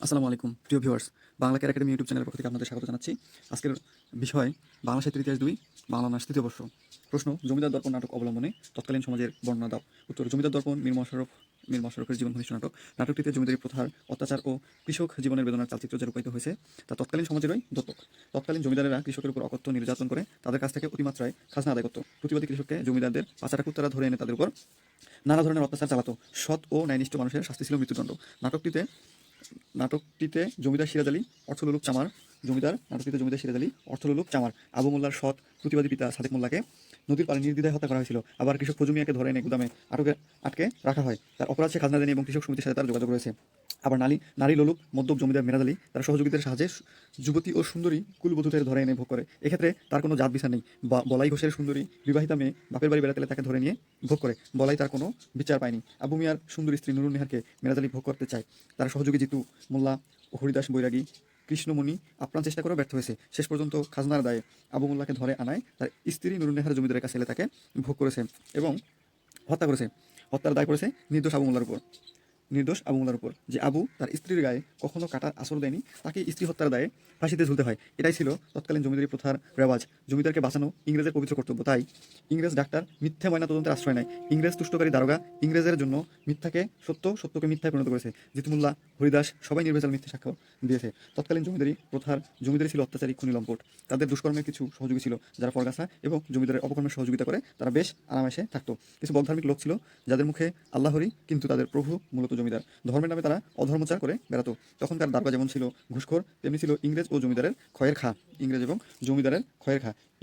আসসালামু আলাইকুম প্রিয় viewers, Bangla car academy YouTube চ্যানেলের পক্ষ থেকে আপনাদের স্বাগত জানাচ্ছি। আজকের বিষয় বাংলা সাহিত্যের ইতিহাস 2, বাংলা অনার্স তৃতীয় বর্ষ। প্রশ্ন: জমিদার দর্পণ নাটক অবলম্বনে তৎকালীন সমাজের বর্ণনা দাও। উত্তর: জমিদার দর্পণ মীর মশাররফের জীবন ঘনিষ্ঠ নাটক। নাটকটিতে জমিদারি প্রথার অত্যাচার ও কৃষক জীবনের বেদনার চালচিত্র যে রূপায়িত হয়েছে তা তৎকালীন সমাজেরই দত্তক। তৎকালীন জমিদারেরা কৃষকের উপর অকথ্য নির্যাতন করে তাদের কাছ থেকে অতিমাত্রায় খাজনা আদায় করত। প্রতিবাদী কৃষককে জমিদারদের পাচারাকুত্তারা ধরে এনে তাদের উপর নানা ধরনের অত্যাচার চালাতো। সৎ ও ন্যায়নিষ্ঠ মানুষের শাস্তি ছিল মৃত্যুদণ্ড। নাটকটিতে জমিদার সিরাজ আলী অর্থলোলুপ চামার আবু মোল্লার সৎ প্রতিবাদী পিতা সাদেক মোল্লাকে নদীর পাড়ে নির্দ্বিধায় হত্যা করা হয়েছিল। আবার কৃষক ফজু মিয়াকে ধরে এনে গুদামে আটকে রাখা হয়। তার অপরাধ সে খাজনা দেয়নি এবং কৃষক সমিতির সাথে তার যোগাযোগ রয়েছে। আবার নারী লোলুপ মদ্যপ জমিদার মেরাজ আলী তার সহযোগীদের সাহায্যে যুবতী ও সুন্দরী কুলবধূদের ধরে এনে ভোগ করে। এক্ষেত্রে তার কোনো জাত বিচার নেই। বলাই ঘোষের সুন্দরী বিবাহিতা মেয়ে বাপের বাড়ি বেড়াতে তাকে ধরে নিয়ে ভোগ করে। বলাই তার কোনো বিচার পায়নি। আবু মিয়ার সুন্দরী স্ত্রী নুরুন নেহারকে মেরাজ আলী ভোগ করতে চায়। তার সহযোগী জিতু মোল্লা ও হরিদাস বৈরাগী কৃষ্ণমণি আপ্রাণ চেষ্টা করেও ব্যর্থ হয়েছে। শেষ পর্যন্ত খাজনার দায়ে আবু মোল্লাকে ধরে আনায় তার স্ত্রী নুরুন নেহার জমিদারের কাছে এলে তাকে ভোগ করেছে এবং হত্যা করেছে। হত্যার দায় পড়েছে নির্দোষ আবু মোল্লার উপর। যে আবু তার স্ত্রীর গায়ে কখনো কাটার আসর দেয়নি, তাকে স্ত্রী হত্যার দায়ে ফাঁসিতে ঝুলতে হয়। এটাই ছিল তৎকালীন জমিদারি প্রথার রেওয়াজ। জমিদারকে বাঁচানো ইংরেজের পবিত্র কর্তব্য। তাই ইংরেজ ডাক্তার মিথ্যে ময়না তদন্তের আশ্রয় নেয়। ইংরেজ তুষ্টকারী দারোগা ইংরেজের জন্য মিথ্যাকে সত্য, সত্যকে মিথ্যায় পরিণত করেছে। জিতুমুল্লাহ, হরিদাস সবাই নির্ভেজাল মিথ্যে সাক্ষ্য দিয়েছে। তৎকালীন জমিদারি ছিল অত্যাচারী, খুনি, লম্পট। তাদের দুষ্কর্মের কিছু সহযোগী ছিল যারা ফরগাছা এবং জমিদারের অপকর্মের সহযোগিতা করে তারা বেশ আরামেসে থাকতো। কিছু বলধার্মিক লোক ছিল যাদের মুখে আল্লাহরই কিন্তু তাদের প্রভু মূলত জমিদার। ধর্মের নামে তারা অধর্মচার করে বেড়াতো। তখনকার দারোগা যেমন ছিল ঘুষখোর, তেমনি ছিল ইংরেজ এবং জমিদারের খয়ের খা।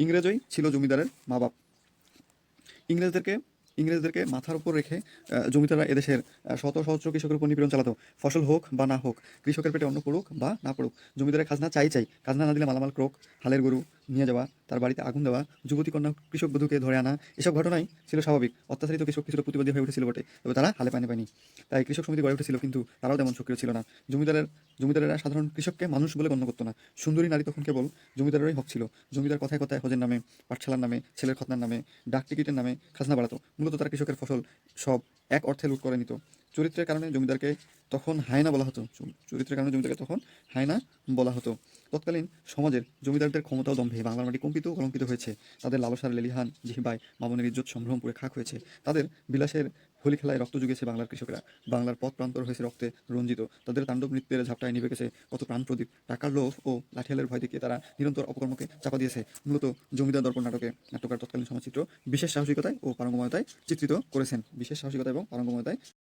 ইংরেজই ছিল জমিদারের মা বাপ। ইংরেজদেরকে ইংরেজদেরকে মাথার উপর রেখে জমিদাররা এদেশের শত সহস্র কৃষকের উপর নিপীড়ন চালাতো। ফসল হোক বা না হোক, কৃষকের পেটে অন্ন পড়ুক বা না পড়ুক, জমিদারের খাজনা চাই। খাজনা না দিলে মালামাল ক্রোক, হালের গরু নিয়ে যাওয়া, তার বাড়িতে আগুন দেওয়া, যুবতী কন্যা কৃষক বধূকে ধরে আনা, এসব ঘটনাই ছিল স্বাভাবিক। অত্যাচারিত কৃষক কিছুটা প্রতিবাদী হয়ে উঠেছিল বটে, তবে তারা হালে পায়নি। তাই কৃষক সমিতি গড়ে উঠেছিল, কিন্তু তারাও তেমন সক্রিয় ছিল না। জমিদারেরা সাধারণ কৃষককে মানুষ বলে গণ্য করতো না। সুন্দরী নারী তখন কেবল জমিদারেরই হক ছিল। জমিদার কথায় কথায় হজের নামে, পাঠশালার নামে, ছেলের খতনার নামে, ডাক টিকিটের নামে খাজনা বাড়াতো। মূলত তারা কৃষকের ফসল সব এক অর্থে লুট করে নিত। চরিত্রের কারণে জমিদারকে তখন হায়না বলা হতো। তৎকালীন সমাজের জমিদারদের ক্ষমতা ও দম্ভে বাংলার মাটি কম্পিত ও কলঙ্কিত হয়েছে। তাদের লালসার লেলিহান জিহ্বায় মামনের ইজ্জত সম্ভ্রম পুড়ে খাক হয়েছে। তাদের বিলাসের হোলি খেলায় রক্ত জুগিয়েছে বাংলার কৃষকরা। বাংলার পথ প্রান্তর হয়েছে রক্তে রঞ্জিত। তাদের তাণ্ডব নৃত্যের ঝাপটায় নিভে গেছে কত প্রাণ প্রদীপ। টাকার লোভ ও লাঠিয়ালের ভয় দেখিয়ে তারা নিরন্তর অপকর্মকে চাপা দিয়েছে। মূলত জমিদার দর্পণ নাটকার তৎকালীন সমাজচিত্র বিশেষ সাহসিকতায় ও পারঙ্গমতায় চিত্রিত করেছেন।